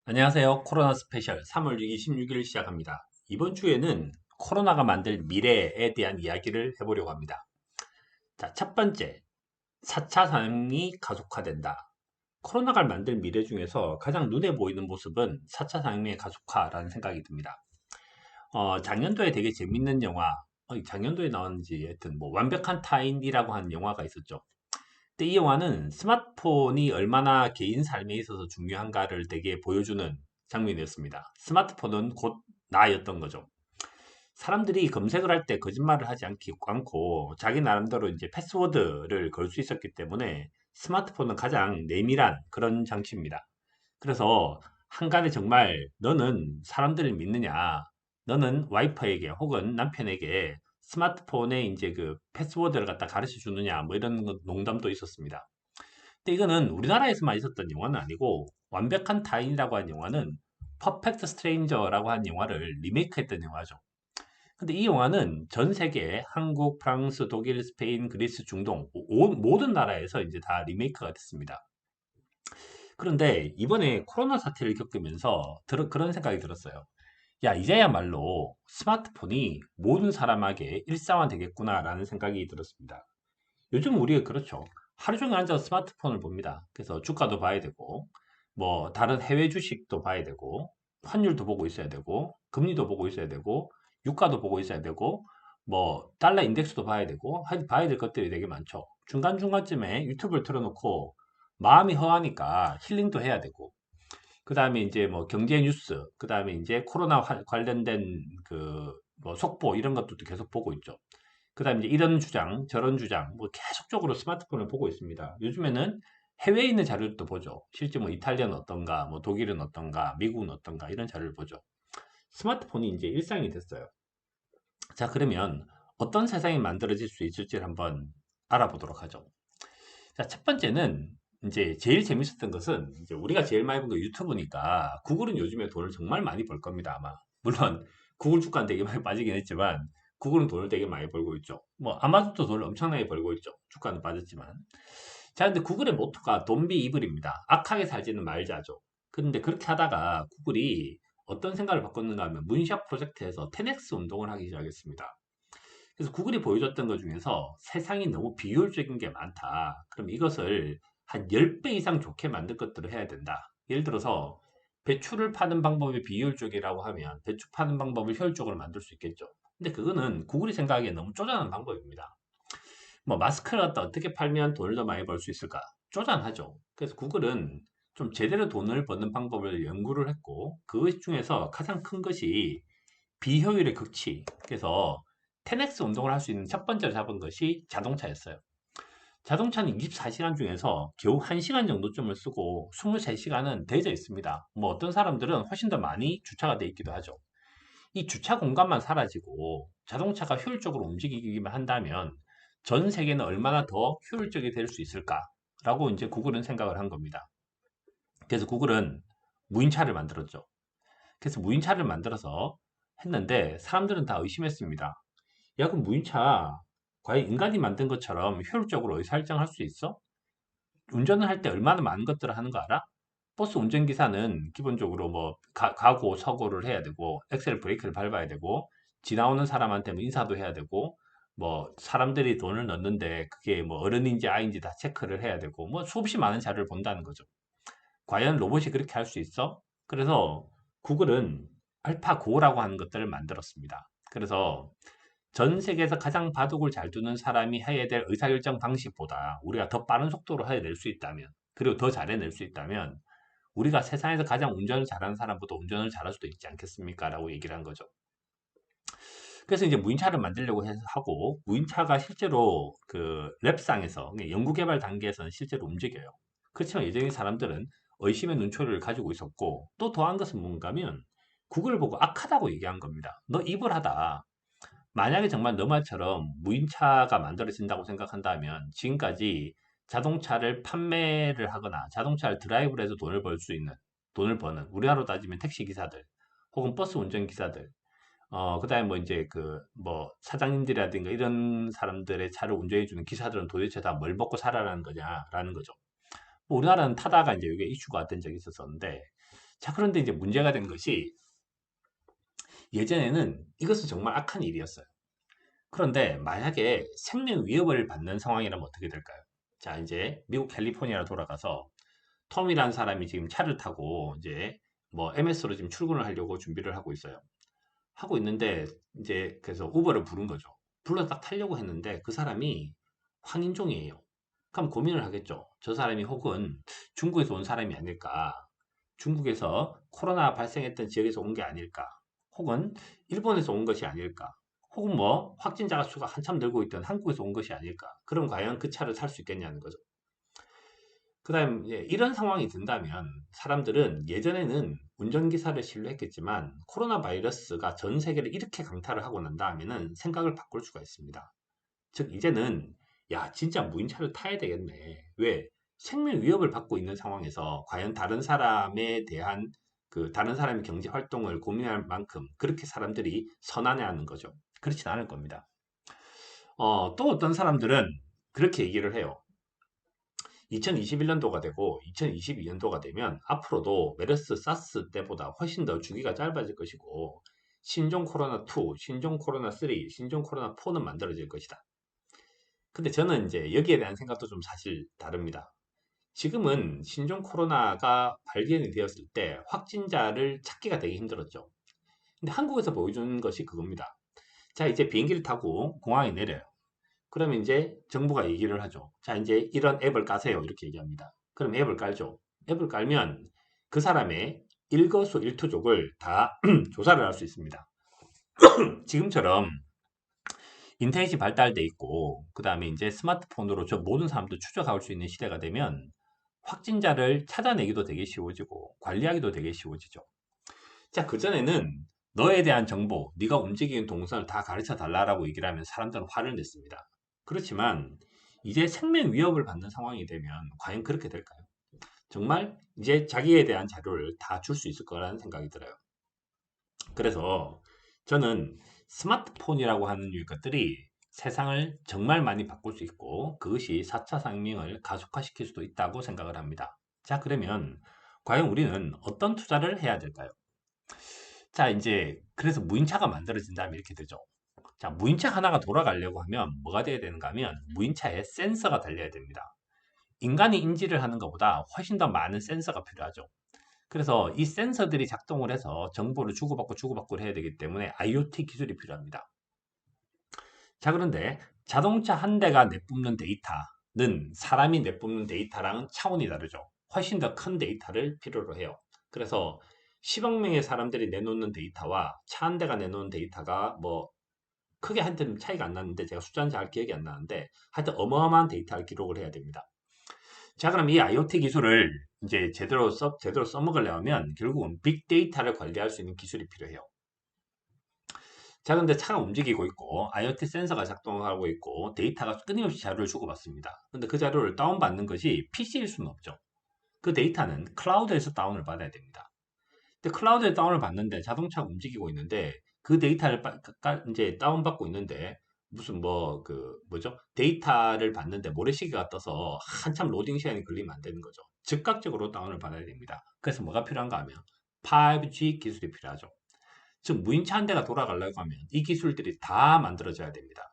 안녕하세요. 코로나 스페셜 3월 26일 시작합니다. 이번 주에는 코로나가 만들 미래에 대한 이야기를 해보려고 합니다. 자, 첫 번째, 4차 산업이 가속화된다. 코로나가 만들 미래 중에서 가장 눈에 보이는 모습은 4차 산업의 가속화라는 생각이 듭니다. 작년도에 되게 재밌는 영화, 작년도에 나왔는지 하여튼 뭐 완벽한 타인이라고 하는 영화가 있었죠. 근데 이 영화는 스마트폰이 얼마나 개인 삶에 있어서 중요한가를 되게 보여주는 장면이었습니다. 스마트폰은 곧 나였던 거죠. 사람들이 검색을 할 때 거짓말을 하지 않고 자기 나름대로 이제 패스워드를 걸 수 있었기 때문에 스마트폰은 가장 내밀한 그런 장치입니다. 그래서 한간에 정말 너는 사람들을 믿느냐? 너는 와이프에게 혹은 남편에게 스마트폰에 이제 그 패스워드를 갖다 가르쳐 주느냐? 뭐 이런 농담도 있었습니다. 근데 이거는 우리나라에서만 있었던 영화는 아니고 완벽한 타인이라고 한 영화는 퍼펙트 스트레인저라고 한 영화를 리메이크했던 영화죠. 근데 이 영화는 전 세계 한국, 프랑스, 독일, 스페인, 그리스, 중동 모든 나라에서 이제 다 리메이크가 됐습니다. 그런데 이번에 코로나 사태를 겪으면서 그런 생각이 들었어요. 야, 이제야말로 스마트폰이 모든 사람에게 일상화 되겠구나라는 생각이 들었습니다. 요즘 우리가 그렇죠. 하루 종일 앉아서 스마트폰을 봅니다. 그래서 주가도 봐야 되고, 뭐, 다른 해외 주식도 봐야 되고, 환율도 보고 있어야 되고, 금리도 보고 있어야 되고, 유가도 보고 있어야 되고, 뭐, 달러 인덱스도 봐야 되고, 봐야 될 것들이 되게 많죠. 중간중간쯤에 유튜브를 틀어놓고, 마음이 허하니까 힐링도 해야 되고, 그 다음에 이제 뭐 경제 뉴스, 그 다음에 이제 코로나 관련된 그 뭐 속보 이런 것들도 계속 보고 있죠. 그 다음에 이제 이런 주장, 저런 주장, 뭐 계속적으로 스마트폰을 보고 있습니다. 요즘에는 해외에 있는 자료도 보죠. 실제 뭐 이탈리아는 어떤가, 뭐 독일은 어떤가, 미국은 어떤가 이런 자료를 보죠. 스마트폰이 이제 일상이 됐어요. 자, 그러면 어떤 세상이 만들어질 수 있을지를 한번 알아보도록 하죠. 자, 첫 번째는 이제 제일 재밌었던 것은 이제 우리가 제일 많이 본 거 유튜브니까 구글은 요즘에 돈을 정말 많이 벌 겁니다, 아마. 물론 구글 주가는 되게 많이 빠지긴 했지만 구글은 돈을 되게 많이 벌고 있죠. 뭐 아마존도 돈을 엄청나게 벌고 있죠. 주가는 빠졌지만. 자, 근데 구글의 모토가 Don't be evil입니다. 악하게 살지는 말자죠. 근데 그렇게 하다가 구글이 어떤 생각을 바꿨는가 하면 문샵 프로젝트에서 10X 운동을 하기 시작했습니다. 그래서 구글이 보여줬던 것 중에서 세상이 너무 비효율적인 게 많다. 그럼 이것을 한 10배 이상 좋게 만들 것들을 해야 된다. 예를 들어서 배추를 파는 방법이 비효율적이라고 하면 배추 파는 방법을 효율적으로 만들 수 있겠죠. 근데 그거는 구글이 생각하기에 너무 쪼잔한 방법입니다. 뭐 마스크를 갖다 어떻게 팔면 돈을 더 많이 벌 수 있을까? 쪼잔하죠. 그래서 구글은 좀 제대로 돈을 버는 방법을 연구를 했고 그것 중에서 가장 큰 것이 비효율의 극치. 그래서 10X 운동을 할 수 있는 첫 번째로 잡은 것이 자동차였어요. 자동차는 24시간 중에서 겨우 1시간 정도쯤을 쓰고 23시간은 대져 있습니다. 뭐 어떤 사람들은 훨씬 더 많이 주차가 돼 있기도 하죠. 이 주차 공간만 사라지고 자동차가 효율적으로 움직이기만 한다면 전 세계는 얼마나 더 효율적이 될 수 있을까라고 이제 구글은 생각을 한 겁니다. 그래서 구글은 무인차를 만들었죠. 그래서 무인차를 만들어서 했는데 사람들은 다 의심했습니다. 야, 그럼 무인차 과연 인간이 만든 것처럼 효율적으로 의사결정할 수 있어? 운전을 할 때 얼마나 많은 것들을 하는 거 알아? 버스 운전기사는 기본적으로 뭐 가고 서고를 해야 되고 엑셀 브레이크를 밟아야 되고 지나오는 사람한테 뭐 인사도 해야 되고 뭐 사람들이 돈을 넣는데 그게 뭐 어른인지 아이인지 다 체크를 해야 되고 뭐 수없이 많은 자료를 본다는 거죠. 과연 로봇이 그렇게 할 수 있어? 그래서 구글은 알파고라고 하는 것들을 만들었습니다. 그래서 전 세계에서 가장 바둑을 잘 두는 사람이 해야 될 의사결정 방식보다 우리가 더 빠른 속도로 해낼 수 있다면, 그리고 더 잘해낼 수 있다면, 우리가 세상에서 가장 운전을 잘하는 사람보다 운전을 잘할 수도 있지 않겠습니까? 라고 얘기를 한 거죠. 그래서 이제 무인차를 만들려고 하고, 무인차가 실제로 그 랩상에서, 연구개발 단계에서는 실제로 움직여요. 그렇지만 예전에 사람들은 의심의 눈초리를 가지고 있었고, 또 더한 것은 뭔가 하면, 구글을 보고 악하다고 얘기한 겁니다. 너 이불하다. 만약에 정말 너 말처럼 무인차가 만들어진다고 생각한다면 지금까지 자동차를 판매를 하거나 자동차를 드라이브를 해서 돈을 벌 수 있는, 돈을 버는, 우리나라로 따지면 택시 기사들 혹은 버스 운전 기사들, 그다음에 뭐 이제 그 뭐 사장님들이라든가 이런 사람들의 차를 운전해주는 기사들은 도대체 다 뭘 먹고 살아라는 거냐라는 거죠. 뭐 우리나라는 타다가 이제 이게 이슈가 된 적이 있었었는데, 자, 그런데 이제 문제가 된 것이 예전에는 이것은 정말 악한 일이었어요. 그런데 만약에 생명 위협을 받는 상황이라면 어떻게 될까요? 자, 이제 미국 캘리포니아로 돌아가서 톰이라는 사람이 지금 차를 타고 이제 뭐 MS로 지금 출근을 하려고 준비를 하고 있어요. 하고 있는데 이제 그래서 우버를 부른 거죠. 불러 딱 타려고 했는데 그 사람이 황인종이에요. 그럼 고민을 하겠죠. 저 사람이 혹은 중국에서 온 사람이 아닐까? 중국에서 코로나 발생했던 지역에서 온 게 아닐까? 혹은 일본에서 온 것이 아닐까? 혹은 뭐 확진자가 수가 한참 늘고 있던 한국에서 온 것이 아닐까? 그럼 과연 그 차를 살 수 있겠냐는 거죠. 그 다음 이런 상황이 든다면 사람들은 예전에는 운전기사를 신뢰했겠지만 코로나 바이러스가 전 세계를 이렇게 강타를 하고 난 다음에는 생각을 바꿀 수가 있습니다. 즉 이제는 야 진짜 무인차를 타야 되겠네. 왜? 생명 위협을 받고 있는 상황에서 과연 다른 사람에 대한 그 다른 사람의 경제 활동을 고민할 만큼 그렇게 사람들이 선안해하는 거죠. 그렇진 않을 겁니다. 또 어떤 사람들은 그렇게 얘기를 해요. 2021년도가 되고 2022년도가 되면 앞으로도 메르스, 사스 때보다 훨씬 더 주기가 짧아질 것이고 신종 코로나2, 신종 코로나3, 신종 코로나4는 만들어질 것이다. 근데 저는 이제 여기에 대한 생각도 좀 사실 다릅니다. 지금은 신종 코로나가 발견이 되었을 때 확진자를 찾기가 되게 힘들었죠. 근데 한국에서 보여준 것이 그겁니다. 자, 이제 비행기를 타고 공항에 내려요. 그러면 이제 정부가 얘기를 하죠. 자, 이제 이런 앱을 까세요. 이렇게 얘기합니다. 그럼 앱을 깔죠. 앱을 깔면 그 사람의 일거수일투족을 다 조사를 할 수 있습니다. 지금처럼 인터넷이 발달돼 있고, 그 다음에 이제 스마트폰으로 저 모든 사람도 추적할 수 있는 시대가 되면 확진자를 찾아내기도 되게 쉬워지고, 관리하기도 되게 쉬워지죠. 자, 그전에는 너에 대한 정보, 네가 움직이는 동선을 다 가르쳐 달라라고 얘기를 하면 사람들은 화를 냈습니다. 그렇지만 이제 생명 위협을 받는 상황이 되면 과연 그렇게 될까요? 정말 이제 자기에 대한 자료를 다 줄 수 있을 거라는 생각이 들어요. 그래서 저는 스마트폰이라고 하는 것들이 세상을 정말 많이 바꿀 수 있고 그것이 4차 상명을 가속화시킬 수도 있다고 생각을 합니다. 자, 그러면 과연 우리는 어떤 투자를 해야 될까요? 자, 이제 그래서 무인차가 만들어진다면 이렇게 되죠. 자, 무인차 하나가 돌아가려고 하면 뭐가 돼야 되는가 하면 무인차에 센서가 달려야 됩니다. 인간이 인지를 하는 것보다 훨씬 더 많은 센서가 필요하죠. 그래서 이 센서들이 작동을 해서 정보를 주고받고 해야 되기 때문에 IoT 기술이 필요합니다. 자, 그런데 자동차 한 대가 내뿜는 데이터는 사람이 내뿜는 데이터랑은 차원이 다르죠. 훨씬 더 큰 데이터를 필요로 해요. 그래서 10억 명의 사람들이 내놓는 데이터와 차 한 대가 내놓는 데이터가 뭐 크게 하여튼 차이가 안 나는데 제가 숫자는 잘 기억이 안 나는데 하여튼 어마어마한 데이터를 기록을 해야 됩니다. 자, 그럼 이 IoT 기술을 이제 제대로 써먹으려면 결국은 빅데이터를 관리할 수 있는 기술이 필요해요. 자, 근데 차가 움직이고 있고 IoT 센서가 작동하고 있고 데이터가 끊임없이 자료를 주고받습니다. 근데 그 자료를 다운받는 것이 PC일 수는 없죠. 그 데이터는 클라우드에서 다운을 받아야 됩니다. 근데 클라우드에 다운을 받는데 자동차가 움직이고 있는데 그 데이터를 이제 다운받고 있는데 무슨 뭐 그 뭐죠? 데이터를 받는데 모래시계가 떠서 한참 로딩 시간이 걸리면 안 되는 거죠. 즉각적으로 다운을 받아야 됩니다. 그래서 뭐가 필요한가 하면 5G 기술이 필요하죠. 즉 무인차 한 대가 돌아가려고 하면 이 기술들이 다 만들어져야 됩니다.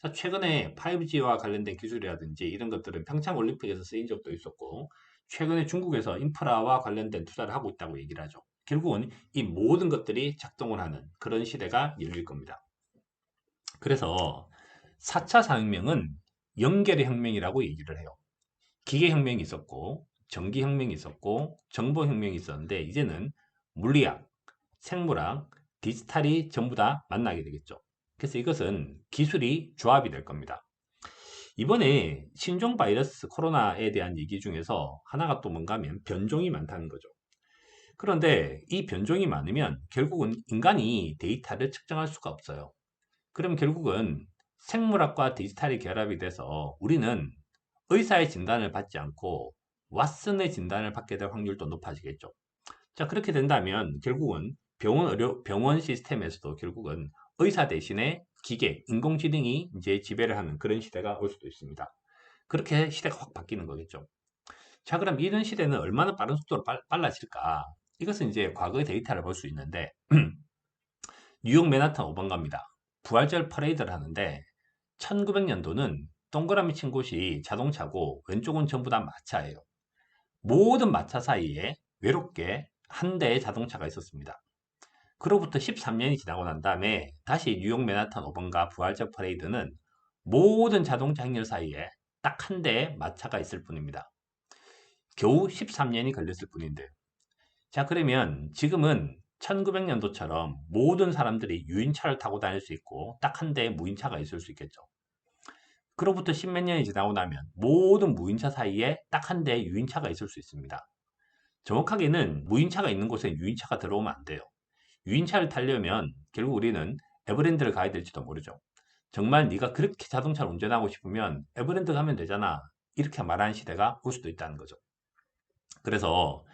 자, 최근에 5G와 관련된 기술이라든지 이런 것들은 평창올림픽에서 쓰인 적도 있었고 최근에 중국에서 인프라와 관련된 투자를 하고 있다고 얘기를 하죠. 결국은 이 모든 것들이 작동을 하는 그런 시대가 열릴 겁니다. 그래서 4차 산업혁명은 연결의 혁명이라고 얘기를 해요. 기계혁명이 있었고 전기혁명이 있었고 정보혁명이 있었는데 이제는 물리학, 생물학, 디지털이 전부 다 만나게 되겠죠. 그래서 이것은 기술이 조합이 될 겁니다. 이번에 신종 바이러스 코로나에 대한 얘기 중에서 하나가 또 뭔가 하면 변종이 많다는 거죠. 그런데 이 변종이 많으면 결국은 인간이 데이터를 측정할 수가 없어요. 그럼 결국은 생물학과 디지털이 결합이 돼서 우리는 의사의 진단을 받지 않고 왓슨의 진단을 받게 될 확률도 높아지겠죠. 자, 그렇게 된다면 결국은 병원 시스템에서도 결국은 의사 대신에 기계, 인공지능이 이제 지배를 하는 그런 시대가 올 수도 있습니다. 그렇게 시대가 확 바뀌는 거겠죠. 자, 그럼 이런 시대는 얼마나 빠른 속도로 빨라질까? 이것은 이제 과거의 데이터를 볼 수 있는데 뉴욕 맨하탄 5번가입니다. 부활절 퍼레이드를 하는데 1900년도는 동그라미 친 곳이 자동차고 왼쪽은 전부 다 마차예요. 모든 마차 사이에 외롭게 한 대의 자동차가 있었습니다. 그로부터 13년이 지나고 난 다음에 다시 뉴욕 맨하탄 5번가 부활절 퍼레이드는 모든 자동차 행렬 사이에 딱 한 대의 마차가 있을 뿐입니다. 겨우 13년이 걸렸을 뿐인데. 자, 그러면 지금은 1900년도처럼 모든 사람들이 유인차를 타고 다닐 수 있고 딱 한 대의 무인차가 있을 수 있겠죠. 그로부터 십몇 년이 지나고 나면 모든 무인차 사이에 딱 한 대의 유인차가 있을 수 있습니다. 정확하게는 무인차가 있는 곳에 유인차가 들어오면 안 돼요. 유인차를 타려면 결국 우리는 에버랜드를 가야 될지도 모르죠. 정말 네가 그렇게 자동차를 운전하고 싶으면 에버랜드 가면 되잖아. 이렇게 말하는 시대가 올 수도 있다는 거죠. 그래서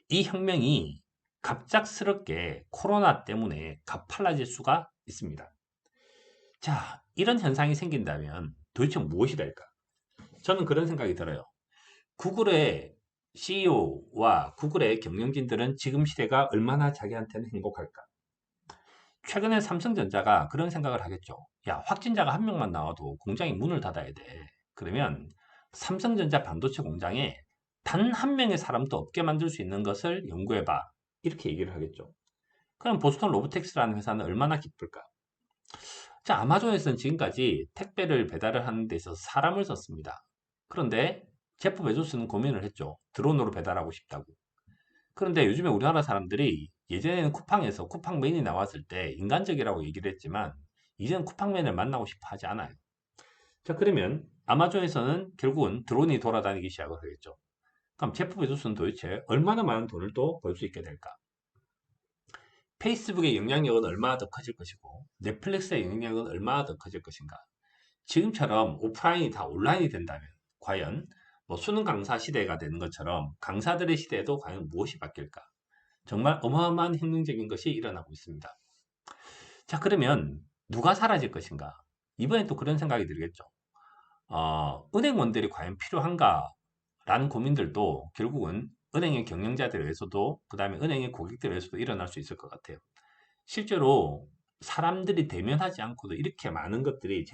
이 혁명이 갑작스럽게 코로나 때문에 가팔라질 수가 있습니다. 자, 이런 현상이 생긴다면 도대체 무엇이 될까? 저는 그런 생각이 들어요. 구글의 CEO와 구글의 경영진들은 지금 시대가 얼마나 자기한테는 행복할까? 최근에 삼성전자가 그런 생각을 하겠죠. 야, 확진자가 한 명만 나와도 공장이 문을 닫아야 돼. 그러면 삼성전자 반도체 공장에 단 한 명의 사람도 없게 만들 수 있는 것을 연구해봐. 이렇게 얘기를 하겠죠. 그럼 보스턴 로보텍스라는 회사는 얼마나 기쁠까? 자, 아마존에서는 지금까지 택배를 배달을 하는 데 있어서 사람을 썼습니다. 그런데 제프 베조스는 고민을 했죠. 드론으로 배달하고 싶다고. 그런데 요즘에 우리나라 사람들이 예전에는 쿠팡에서 쿠팡맨이 나왔을 때 인간적이라고 얘기를 했지만 이제는 쿠팡맨을 만나고 싶어 하지 않아요. 자, 그러면 아마존에서는 결국은 드론이 돌아다니기 시작을 하겠죠. 그럼 제프 베조스는 도대체 얼마나 많은 돈을 또 벌 수 있게 될까? 페이스북의 영향력은 얼마나 더 커질 것이고 넷플릭스의 영향력은 얼마나 더 커질 것인가? 지금처럼 오프라인이 다 온라인이 된다면 과연 뭐 수능 강사 시대가 되는 것처럼 강사들의 시대에도 과연 무엇이 바뀔까? 정말 어마어마한 혁명적인 것이 일어나고 있습니다. 자, 그러면 누가 사라질 것인가? 이번엔 또 그런 생각이 들겠죠. 은행원들이 과연 필요한가? 라는 고민들도 결국은 은행의 경영자들에 의해서도 그 다음에 은행의 고객들에 의해서도 일어날 수 있을 것 같아요. 실제로 사람들이 대면하지 않고도 이렇게 많은 것들이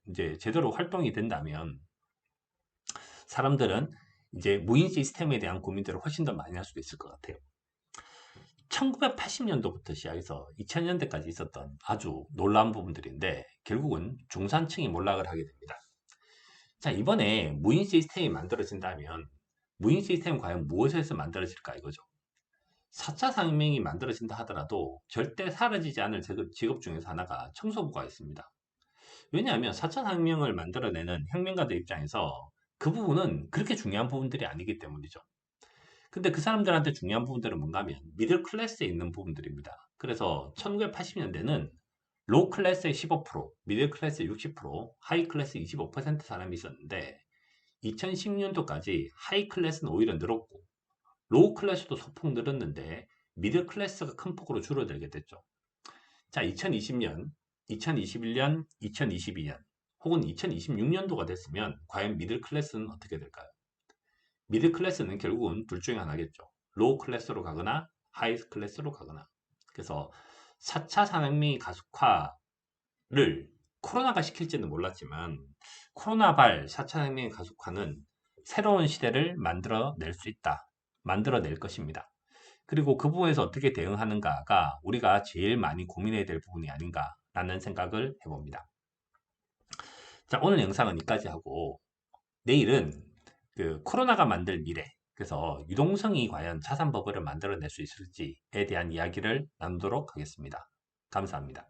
이제 제대로 활동이 된다면 사람들은 이제 무인 시스템에 대한 고민들을 훨씬 더 많이 할 수도 있을 것 같아요. 1980년도부터 시작해서 2000년대까지 있었던 아주 놀라운 부분들인데 결국은 중산층이 몰락을 하게 됩니다. 자, 이번에 무인 시스템이 만들어진다면 무인 시스템은 과연 무엇에서 만들어질까 이거죠. 4차 산업혁명이 만들어진다 하더라도 절대 사라지지 않을 직업 중에서 하나가 청소부가 있습니다. 왜냐하면 4차 산업혁명을 만들어내는 혁명가들 입장에서 그 부분은 그렇게 중요한 부분들이 아니기 때문이죠. 근데 그 사람들한테 중요한 부분들은 뭔가 하면 미들 클래스에 있는 부분들입니다. 그래서 1980년대는 로우 클래스의 15%, 미들 클래스의 60%, 하이 클래스 25% 사람이 있었는데 2010년도까지 하이 클래스는 오히려 늘었고 로우 클래스도 소폭 늘었는데 미들 클래스가 큰 폭으로 줄어들게 됐죠. 자, 2020년, 2021년, 2022년 혹은 2026년도가 됐으면 과연 미들 클래스는 어떻게 될까요? 미들 클래스는 결국은 둘 중에 하나겠죠. 로우 클래스로 가거나 하이 클래스로 가거나. 그래서 4차 산업혁명의 가속화를 코로나가 시킬지는 몰랐지만 코로나발 4차 산업혁명의 가속화는 새로운 시대를 만들어낼 수 있다. 만들어낼 것입니다. 그리고 그 부분에서 어떻게 대응하는가가 우리가 제일 많이 고민해야 될 부분이 아닌가라는 생각을 해봅니다. 자, 오늘 영상은 여기까지 하고 내일은 그 코로나가 만들 미래, 그래서 유동성이 과연 자산 버블을 만들어낼 수 있을지에 대한 이야기를 나누도록 하겠습니다. 감사합니다.